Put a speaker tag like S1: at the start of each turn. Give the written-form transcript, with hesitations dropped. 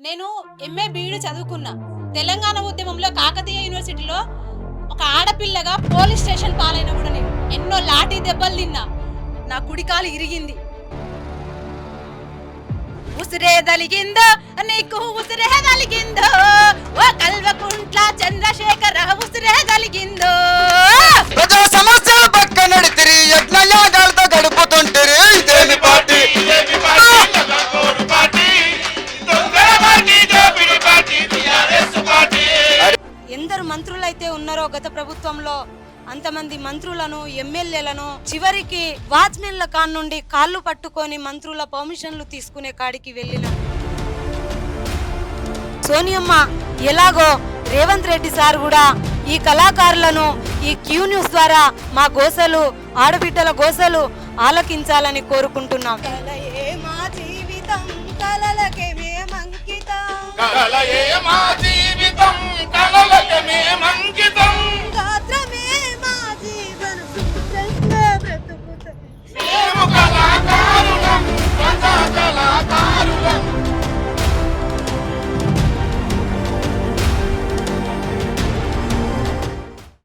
S1: నేను MA BEd చదువుకున్నా. తెలంగాణ ఉద్యమంలో కాకతీయ యూనివర్సిటీలో ఒక ఆడపిల్లగా పోలీస్ స్టేషన్ పాలైన కూడా నేను ఎన్నో లాఠీ దెబ్బలు తిన్నా. నా కుడికాలు ఇరిగింది. ఉసిరే దలిగిందో నీకు ఉసిరే దలిగిందో, ఓ కల్వకుంట్ల చంద్రశేఖర ఉసిరే దలిగిందో.
S2: ప్రజా సమస్యల పక్క నడితిరి యజ్ఞయాగాలతో గడుపుతుంటిరి. ఇదేమి పార్టీ
S1: ఎందరు మంత్రులైతే ఉన్నారో గత ప్రభుత్వంలో అంతమంది మంత్రులను ఎమ్మెల్యేలను చివరికి వాచ్మెన్ల కాన్ నుండి కాళ్ళు పట్టుకొని మంత్రుల పర్మిషన్లు తీసుకునే కాడికి వెళ్ళిన సోనియమ్మ ఎలాగో రేవంత్ రెడ్డి సార్ కూడా ఈ కళాకారులను ఈ క్యూ న్యూస్ ద్వారా మా గోసలు ఆడబిడ్డల గోసలు ఆలకించాలని కోరుకుంటున్నాం.